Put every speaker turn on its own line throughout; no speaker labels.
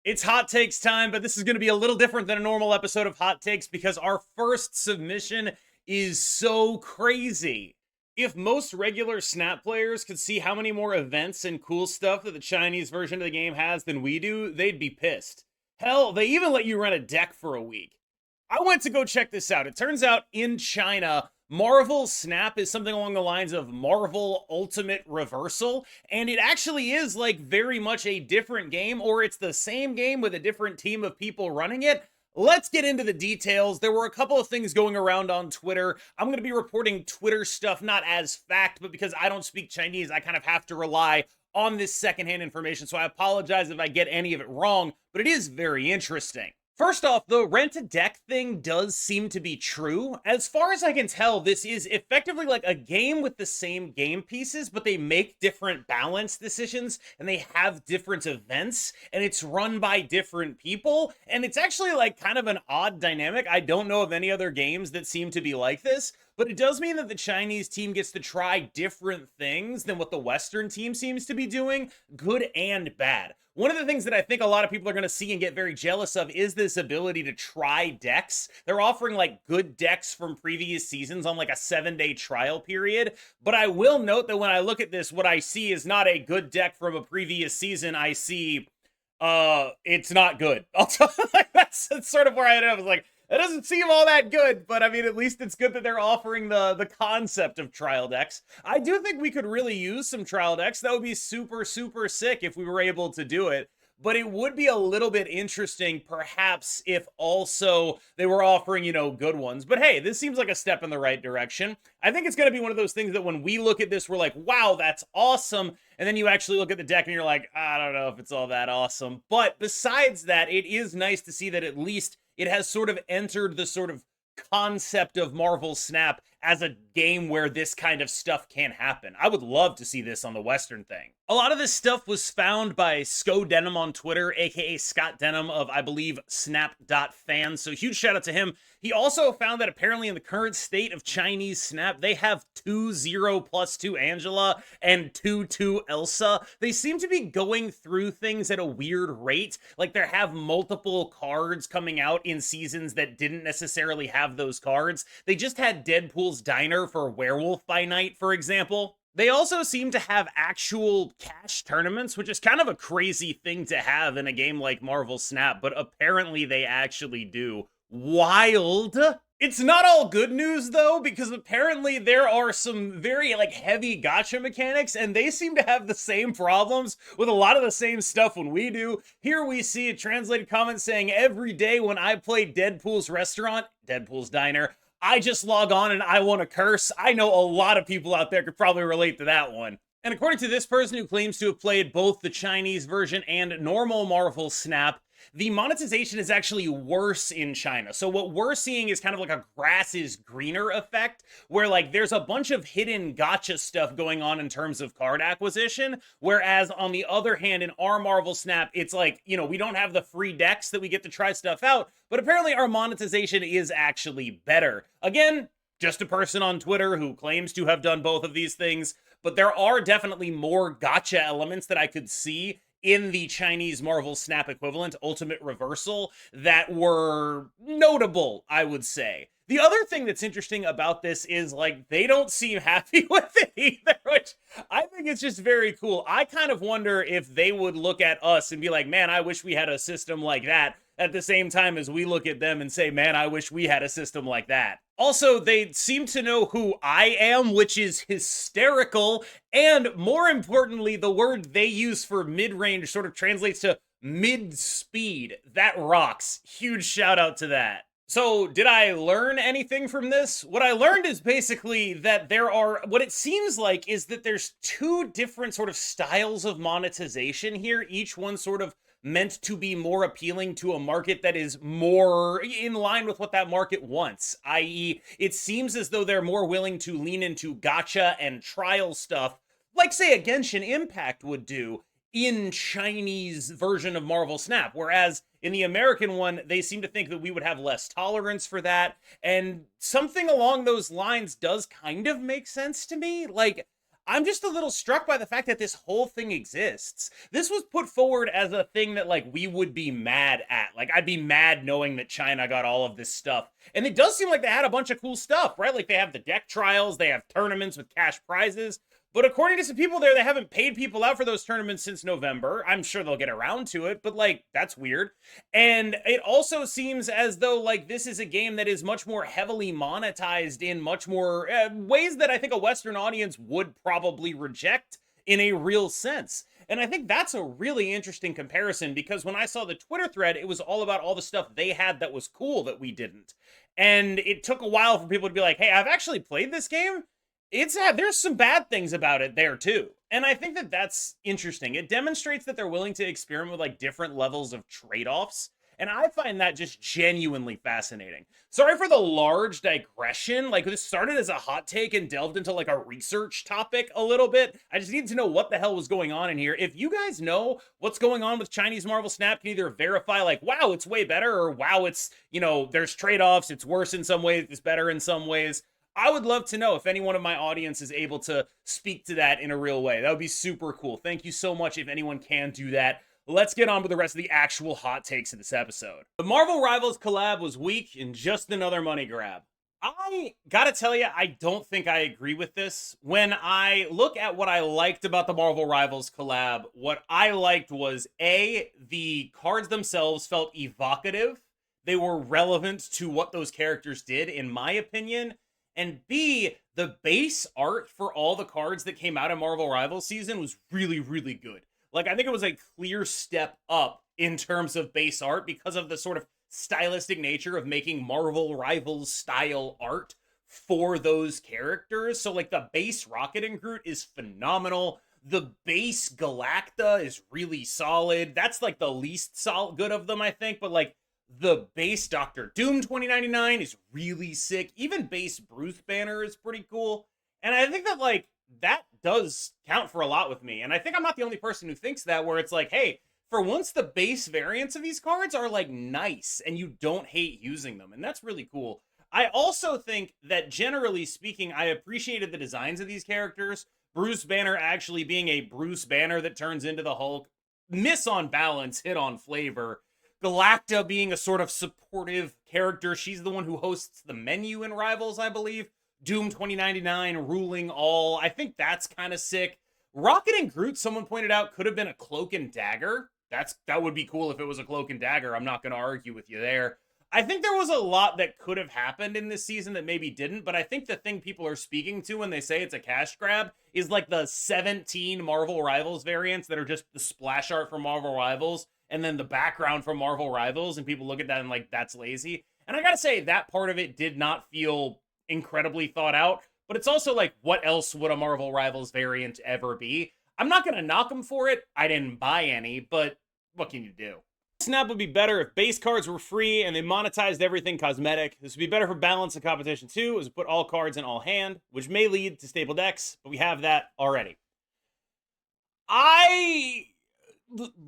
It's hot takes time, but this is going to be a little different than a normal episode of Hot Takes because our first submission is so crazy. If most regular Snap players could see how many more events and cool stuff that the Chinese version of the game has than we do, they'd be pissed. Hell, they even let you rent a deck for a week. I went to go check this out. It turns out in China, Marvel Snap is something along the lines of Marvel Ultimate Reversal, and it actually is like very much a different game, or it's the same game with a different team of people running it. Let's get into the details. There were a couple of things going around on Twitter. I'm going to be reporting Twitter stuff not as fact, but because I don't speak Chinese, I kind of have to rely on this secondhand information, so I apologize if I get any of it wrong, but it is very interesting. First off, the rent-a-deck thing does seem to be true. As far as I can tell, this is effectively like a game with the same game pieces, but they make different balance decisions, and they have different events, and it's run by different people, and it's actually like kind of an odd dynamic. I don't know of any other games that seem to be like this, but it does mean that the Chinese team gets to try different things than what the Western team seems to be doing, good and bad. One of the things that I think a lot of people are going to see and get very jealous of is this ability to try decks. They're offering like good decks from previous seasons on like a 7-day trial period. But I will note that when I look at this, what I see is not a good deck from a previous season. I see, it's not good. I'll tell you, like, that's sort of where I ended up. I was like, that doesn't seem all that good, but I mean, at least it's good that they're offering the concept of trial decks. I do think we could really use some trial decks. That would be super, super sick if we were able to do it. But it would be a little bit interesting, perhaps, if also they were offering, good ones. But hey, this seems like a step in the right direction. I think it's going to be one of those things that when we look at this, we're like, wow, that's awesome. And then you actually look at the deck and you're like, I don't know if it's all that awesome. But besides that, it is nice to see that at least it has sort of entered the sort of concept of Marvel Snap as a game where this kind of stuff can happen. I would love to see this on the Western thing. A lot of this stuff was found by Sco Denim on Twitter, aka Scott Denim of, I believe, Snap.fans. So huge shout out to him. He also found that apparently in the current state of Chinese Snap, they have 2-0+2 Angela and 2-2 Elsa. They seem to be going through things at a weird rate. Like they have multiple cards coming out in seasons that didn't necessarily have those cards. They just had Deadpool's Diner for Werewolf by Night, for example. They also seem to have actual cash tournaments, which is kind of a crazy thing to have in a game like Marvel Snap, but apparently they actually do. Wild. It's not all good news though, because apparently there are some very heavy gacha mechanics, and they seem to have the same problems with a lot of the same stuff when we do. Here we see a translated comment saying, every day when I play Deadpool's restaurant, Deadpool's Diner, I just log on and I want to curse. I know a lot of people out there could probably relate to that one. And according to this person who claims to have played both the Chinese version and normal Marvel Snap, the monetization is actually worse in China. So what we're seeing is kind of like a grass is greener effect, where there's a bunch of hidden gotcha stuff going on in terms of card acquisition. Whereas on the other hand, in our Marvel Snap, it's we don't have the free decks that we get to try stuff out, but apparently our monetization is actually better. Again, just a person on Twitter who claims to have done both of these things, but there are definitely more gotcha elements that I could see in the Chinese Marvel Snap equivalent, Ultimate Reversal, that were notable, I would say. The other thing that's interesting about this is, they don't seem happy with it either, which I think it's just very cool. I kind of wonder if they would look at us and be like, man, I wish we had a system like that, at the same time as we look at them and say, man, I wish we had a system like that. Also, they seem to know who I am, which is hysterical, and more importantly, the word they use for mid-range sort of translates to mid-speed. That rocks. Huge shout out to that. So, did I learn anything from this? What I learned is basically that what it seems like is that there's two different sort of styles of monetization here, each one sort of meant to be more appealing to a market that is more in line with what that market wants, i.e., it seems as though they're more willing to lean into gacha and trial stuff, like, say, a Genshin Impact would do in Chinese version of Marvel Snap, whereas in the American one, they seem to think that we would have less tolerance for that, and something along those lines does kind of make sense to me. I'm just a little struck by the fact that this whole thing exists. This was put forward as a thing that, like, we would be mad at. Like, I'd be mad knowing that China got all of this stuff. And it does seem like they had a bunch of cool stuff, right? Like, they have the deck trials, they have tournaments with cash prizes. But according to some people there, they haven't paid people out for those tournaments since November. I'm sure they'll get around to it, but, like, that's weird. And it also seems as though, like, this is a game that is much more heavily monetized in much more ways that I think a Western audience would probably reject in a real sense. And I think that's a really interesting comparison, because when I saw the Twitter thread, it was all about all the stuff they had that was cool that we didn't. And it took a while for people to be like, hey, I've actually played this game. There's some bad things about it there too. And I think that that's interesting. It demonstrates that they're willing to experiment with, like, different levels of trade-offs. And I find that just genuinely fascinating. Sorry for the large digression. Like, this started as a hot take and delved into, like, a research topic a little bit. I just needed to know what the hell was going on in here. If you guys know what's going on with Chinese Marvel Snap, can either verify, like, wow, it's way better, or wow, it's, you know, there's trade-offs, it's worse in some ways, it's better in some ways. I would love to know if anyone in my audience is able to speak to that in a real way. That would be super cool. Thank you so much if anyone can do that. Let's get on with the rest of the actual hot takes of this episode. The Marvel Rivals collab was weak and just another money grab. I gotta tell you, I don't think I agree with this. When I look at what I liked about the Marvel Rivals collab, what I liked was A, the cards themselves felt evocative. They were relevant to what those characters did, in my opinion. And B, the base art for all the cards that came out of Marvel Rivals season was really, really good. Like, I think it was a clear step up in terms of base art because of the sort of stylistic nature of making Marvel Rivals style art for those characters. So, like, the base Rocket and Groot is phenomenal. The base Galacta is really solid. That's, like, the least good of them, I think. But, like, the base Doctor Doom 2099 is really sick. Even base Bruce Banner is pretty cool. And I think that, like, that does count for a lot with me. And I think I'm not the only person who thinks that, where it's like, hey, for once the base variants of these cards are, like, nice and you don't hate using them. And that's really cool. I also think that, generally speaking, I appreciated the designs of these characters. Bruce Banner actually being a Bruce Banner that turns into the Hulk. Miss on balance, hit on flavor. Galacta being a sort of supportive character. She's the one who hosts the menu in Rivals, I believe. Doom 2099 ruling all. I think that's kind of sick. Rocket and Groot, someone pointed out, could have been a cloak and dagger. That would be cool if it was a cloak and dagger. I'm not going to argue with you there. I think there was a lot that could have happened in this season that maybe didn't, but I think the thing people are speaking to when they say it's a cash grab is, like, the 17 Marvel Rivals variants that are just the splash art from Marvel Rivals and then the background from Marvel Rivals, and people look at that and, like, that's lazy. And I gotta say, that part of it did not feel incredibly thought out, but it's also like, what else would a Marvel Rivals variant ever be? I'm not gonna knock them for it. I didn't buy any, but what can you do? Snap would be better if base cards were free and they monetized everything cosmetic. This would be better for balance and competition too, as we put all cards in all hand, which may lead to stable decks, but we have that already.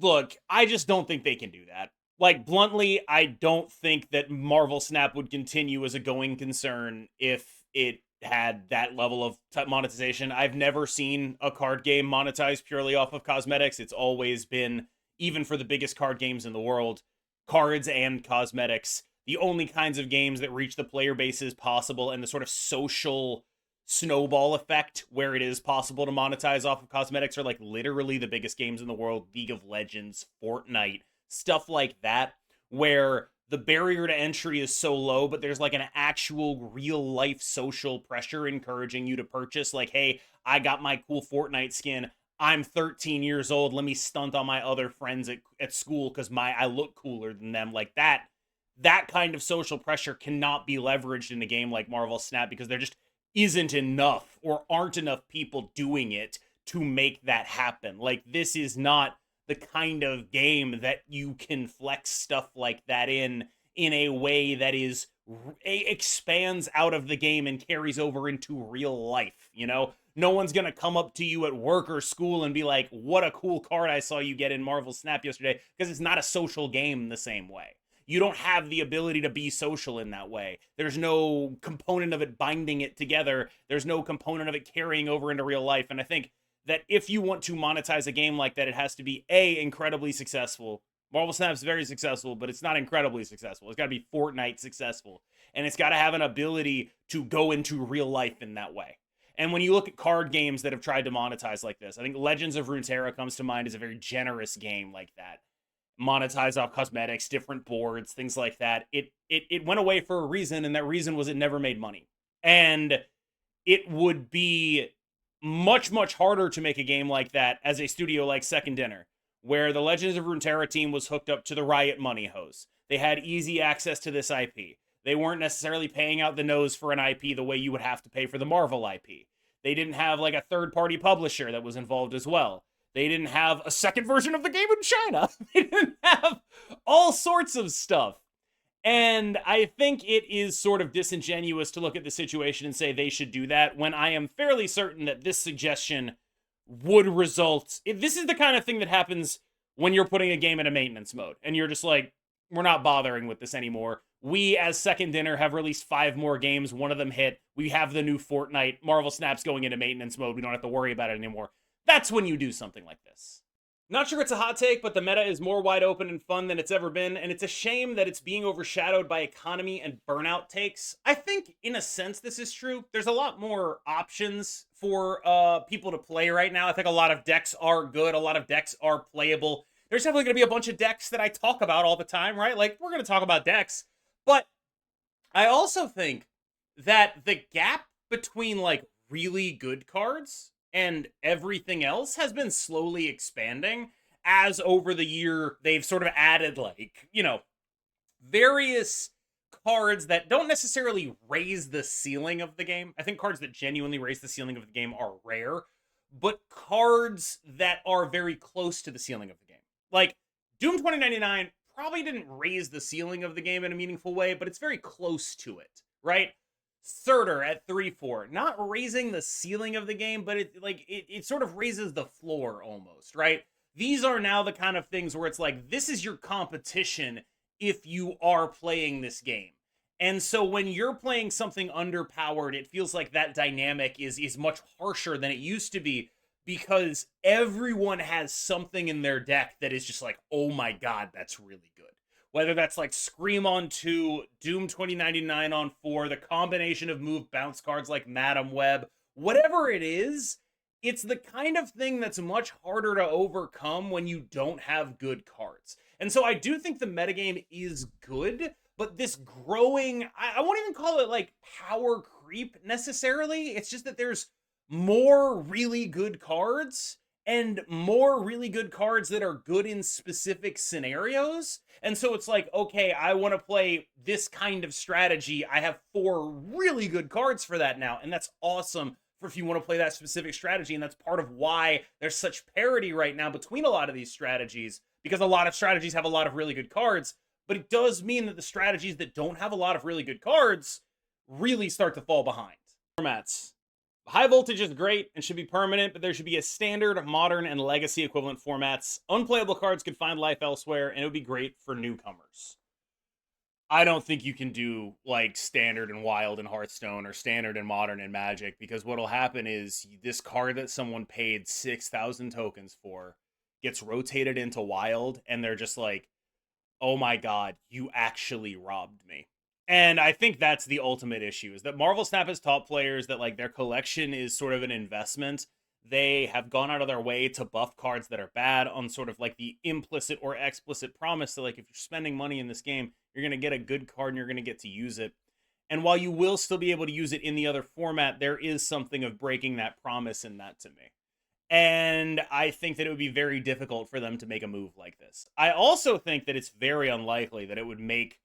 Look, I just don't think they can do that. Like, bluntly, I don't think that Marvel Snap would continue as a going concern if it had that level of monetization. I've never seen a card game monetized purely off of cosmetics. It's always been, even for the biggest card games in the world, cards and cosmetics, the only kinds of games that reach the player bases possible, and the sort of social snowball effect where it is possible to monetize off of cosmetics are, like, literally the biggest games in the world. League of Legends, Fortnite, stuff like that, where the barrier to entry is so low, but there's, like, an actual real life social pressure encouraging you to purchase. Like, hey, I got my cool Fortnite skin. I'm 13 years old. Let me stunt on my other friends at school because I look cooler than them. Like, that kind of social pressure cannot be leveraged in a game like Marvel Snap, because there just isn't enough, or aren't enough people doing it to make that happen. Like, this is not the kind of game that you can flex stuff like that in a way that is expands out of the game and carries over into real life. You know, no one's gonna come up to you at work or school and be like, what a cool card I saw you get in Marvel Snap yesterday, because it's not a social game the same way. you don't have the ability to be social in that way. There's no component of it binding it together. There's no component of it carrying over into real life. And I think that if you want to monetize a game like that, it has to be incredibly successful. Marvel Snap's very successful, but it's not incredibly successful. It's got to be Fortnite successful. And it's got to have an ability to go into real life in that way. And when you look at card games that have tried to monetize like this, I think Legends of Runeterra comes to mind as a very generous game like that. Monetize off cosmetics, different boards, things like that. It went away for a reason, and that reason was it never made money. And it would be much, much harder to make a game like that as a studio like Second Dinner, where the Legends of Runeterra team was hooked up to the Riot money hose. They had easy access to this IP. They weren't necessarily paying out the nose for an IP the way you would have to pay for the Marvel IP. They didn't have like a third-party publisher that was involved as well. They didn't have a second version of the game in China. They didn't have all sorts of stuff. And I think it is sort of disingenuous to look at the situation and say they should do that when I am fairly certain that this suggestion would result. This is the kind of thing that happens when you're putting a game in a maintenance mode and you're just like, we're not bothering with this anymore. We, as Second Dinner, have released 5 more games. One of them hit. We have the new Fortnite. Marvel Snap's going into maintenance mode. We don't have to worry about it anymore. That's when you do something like this. Not sure it's a hot take, but the meta is more wide open and fun than it's ever been, and it's a shame that it's being overshadowed by economy and burnout takes. I think, in a sense, this is true. There's a lot more options for people to play right now. I think a lot of decks are good. A lot of decks are playable. There's definitely going to be a bunch of decks that I talk about all the time, right? Like, we're going to talk about decks. But I also think that the gap between, like, really good cards and everything else has been slowly expanding as over the year they've sort of added, like, you know, various cards that don't necessarily raise the ceiling of the game. I think cards that genuinely raise the ceiling of the game are rare, but cards that are very close to the ceiling of the game. Like, Doom 2099 probably didn't raise the ceiling of the game in a meaningful way, but it's very close to it, right? Surtur at 3-4, not raising the ceiling of the game, but it sort of raises the floor almost, right? These are now the kind of things where it's like, this is your competition if you are playing this game. And so when you're playing something underpowered, it feels like that dynamic is much harsher than it used to be, because everyone has something in their deck that is just like, oh my god, that's really good. Whether that's like Scream on 2, Doom 2099 on 4, the combination of move bounce cards like Madam Web, whatever it is, it's the kind of thing that's much harder to overcome when you don't have good cards. And so I do think the metagame is good, but this growing, I won't even call it like power creep necessarily. It's just that there's more really good cards and more really good cards that are good in specific scenarios. And so it's like, okay, I want to play this kind of strategy. I have 4 really good cards for that now. And that's awesome for if you want to play that specific strategy. And that's part of why there's such parity right now between a lot of these strategies, because a lot of strategies have a lot of really good cards. But it does mean that the strategies that don't have a lot of really good cards really start to fall behind. Formats. High voltage is great and should be permanent, but there should be a standard, modern, and legacy equivalent formats. Unplayable cards could find life elsewhere, and it would be great for newcomers. I don't think you can do, like, standard and wild in Hearthstone or standard and modern in Magic, because what'll happen is this card that someone paid 6,000 tokens for gets rotated into wild, and they're just like, oh my god, you actually robbed me. And I think that's the ultimate issue, is that Marvel Snap has taught players that, like, their collection is sort of an investment. They have gone out of their way to buff cards that are bad on sort of like the implicit or explicit promise that, like, if you're spending money in this game, you're going to get a good card and you're going to get to use it. And while you will still be able to use it in the other format, there is something of breaking that promise in that to me. And I think that it would be very difficult for them to make a move like this. I also think that it's very unlikely that it would make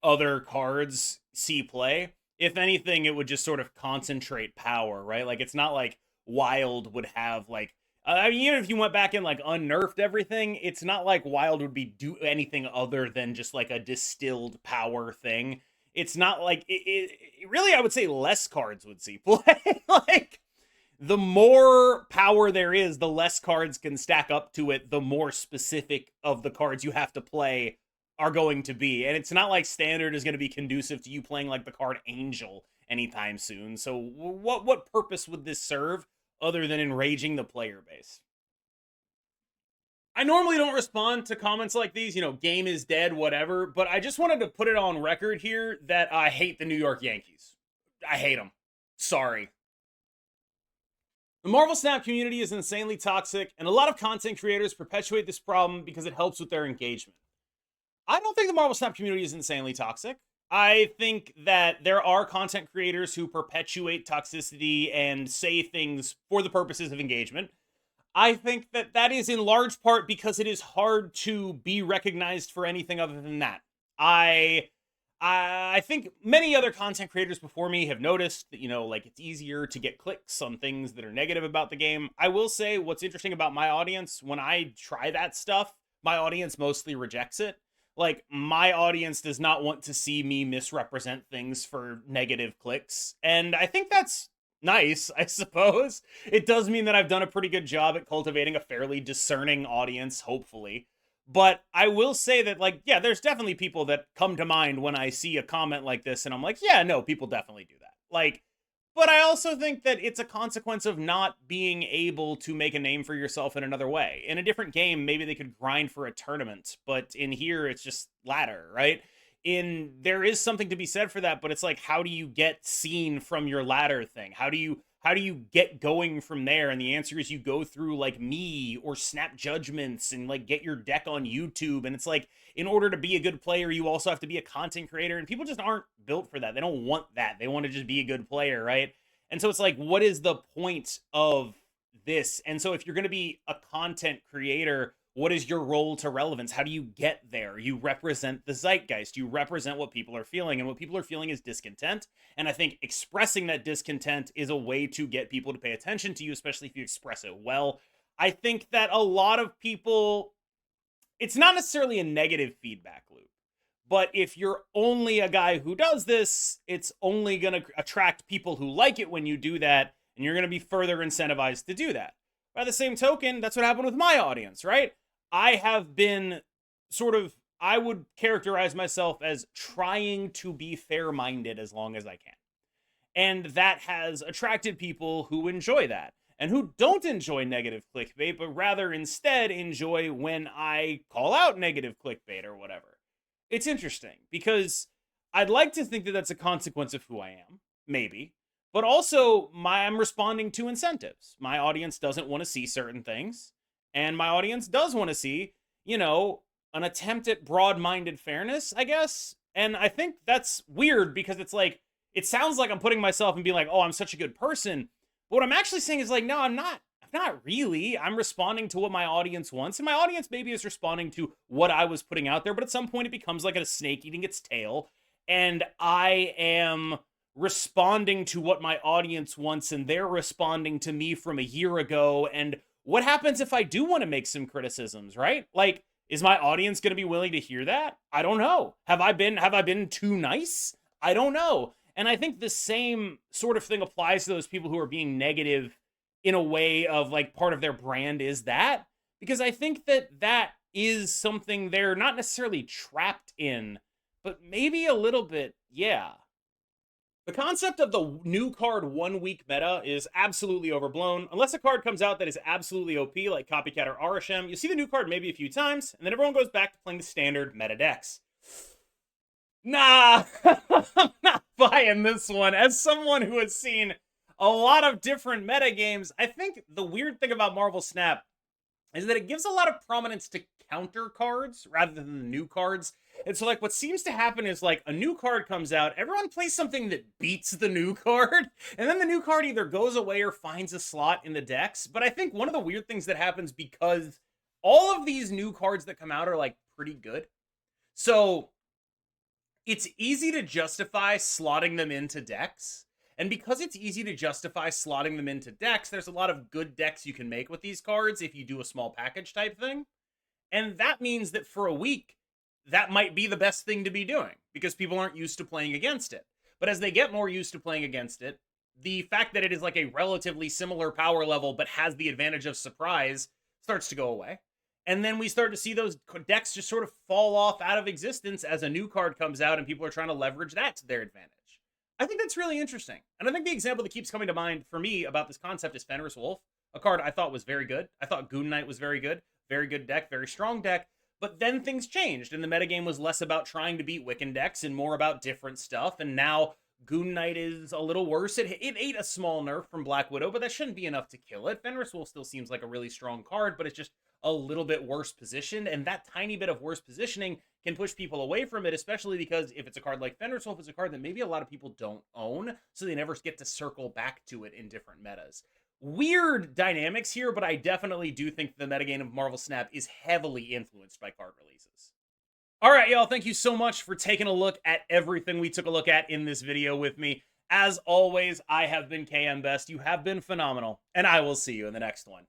other cards see play. If anything, it would just sort of concentrate power, right? Like, it's not like Wild would have, like, I mean, even if you went back and, like, unnerfed everything, it's not like Wild would be do anything other than just, like, a distilled power thing. It's not like, really, I would say less cards would see play. Like, the more power there is, the less cards can stack up to it, the more specific of the cards you have to play are going to be. And it's not like standard is going to be conducive to you playing like the card Angel anytime soon. So what purpose would this serve other than enraging the player base? I normally don't respond to comments like these, game is dead, whatever, but I just wanted to put it on record here that I hate the New York Yankees. I hate them. Sorry. The Marvel Snap community is insanely toxic, and a lot of content creators perpetuate this problem because it helps with their engagement. I don't think the Marvel Snap community is insanely toxic. I think that there are content creators who perpetuate toxicity and say things for the purposes of engagement. I think that that is in large part because it is hard to be recognized for anything other than that. I think many other content creators before me have noticed that, like it's easier to get clicks on things that are negative about the game. I will say what's interesting about my audience, when I try that stuff, my audience mostly rejects it. Like, my audience does not want to see me misrepresent things for negative clicks. And I think that's nice, I suppose. It does mean that I've done a pretty good job at cultivating a fairly discerning audience, hopefully. But I will say that, like, yeah, there's definitely people that come to mind when I see a comment like this, and I'm like, yeah, no, people definitely do that. Like, but I also think that it's a consequence of not being able to make a name for yourself in another way. In a different game, maybe they could grind for a tournament, but in here, it's just ladder, right? There is something to be said for that, but it's like, how do you get seen from your ladder thing? How do you get going from there? And the answer is you go through like me or Snap Judgments and like get your deck on YouTube. And it's like, in order to be a good player, you also have to be a content creator, and people just aren't built for that. They don't want that. They want to just be a good player, right? And so it's like, what is the point of this? And so if you're going to be a content creator, what is your role to relevance? How do you get there? You represent the zeitgeist. You represent what people are feeling, and what people are feeling is discontent. And I think expressing that discontent is a way to get people to pay attention to you, especially if you express it well. I think that a lot of people, it's not necessarily a negative feedback loop, but if you're only a guy who does this, it's only going to attract people who like it when you do that, and you're going to be further incentivized to do that. By the same token, that's what happened with my audience, right? I have been I would characterize myself as trying to be fair-minded as long as I can. And that has attracted people who enjoy that, and who don't enjoy negative clickbait, but rather instead enjoy when I call out negative clickbait or whatever. It's interesting because I'd like to think that that's a consequence of who I am, maybe, but also I'm responding to incentives. My audience doesn't want to see certain things, and my audience does want to see, an attempt at broad-minded fairness, I guess. And I think that's weird because it's like, it sounds like I'm putting myself and being like, oh, I'm such a good person. But what I'm actually saying is like, no, I'm not really. I'm responding to what my audience wants. And my audience maybe is responding to what I was putting out there. But at some point it becomes like a snake eating its tail. And I am responding to what my audience wants, and they're responding to me from a year ago. And what happens if I do want to make some criticisms, right? Like, is my audience going to be willing to hear that? I don't know. Have I been too nice? I don't know. And I think the same sort of thing applies to those people who are being negative in a way of like part of their brand is that, because I think that that is something they're not necessarily trapped in, but maybe a little bit, yeah. The concept of the new card 1 week meta is absolutely overblown. Unless a card comes out that is absolutely OP, like Copycat or Arishem, you see the new card maybe a few times, and then everyone goes back to playing the standard meta decks. Nah, I'm not buying this one. As someone who has seen a lot of different meta games, I think the weird thing about Marvel Snap is that it gives a lot of prominence to counter cards rather than the new cards. And so like what seems to happen is like a new card comes out, everyone plays something that beats the new card, and then the new card either goes away or finds a slot in the decks. But I think one of the weird things that happens, because all of these new cards that come out are like pretty good, so it's easy to justify slotting them into decks. And because it's easy to justify slotting them into decks, there's a lot of good decks you can make with these cards if you do a small package type thing. And that means that for a week, that might be the best thing to be doing because people aren't used to playing against it. But as they get more used to playing against it, the fact that it is like a relatively similar power level but has the advantage of surprise starts to go away. And then we start to see those decks just sort of fall off out of existence as a new card comes out and people are trying to leverage that to their advantage. I think that's really interesting. And I think the example that keeps coming to mind for me about this concept is Fenris Wolf, a card I thought was very good. I thought Goon Knight was very good deck, very strong deck. But then things changed, and the metagame was less about trying to beat Wiccan decks and more about different stuff. And now Goon Knight is a little worse. It ate a small nerf from Black Widow, but that shouldn't be enough to kill it. Fenris Wolf still seems like a really strong card, but it's just a little bit worse positioned. And that tiny bit of worse positioning can push people away from it, especially because if it's a card like Fenris Wolf, it's a card that maybe a lot of people don't own, so they never get to circle back to it in different metas. Weird dynamics here, but I definitely do think the metagame of Marvel Snap is heavily influenced by card releases. All right, y'all, thank you so much for taking a look at everything we took a look at in this video with me. As always, I have been KM Best. You have been phenomenal, and I will see you in the next one.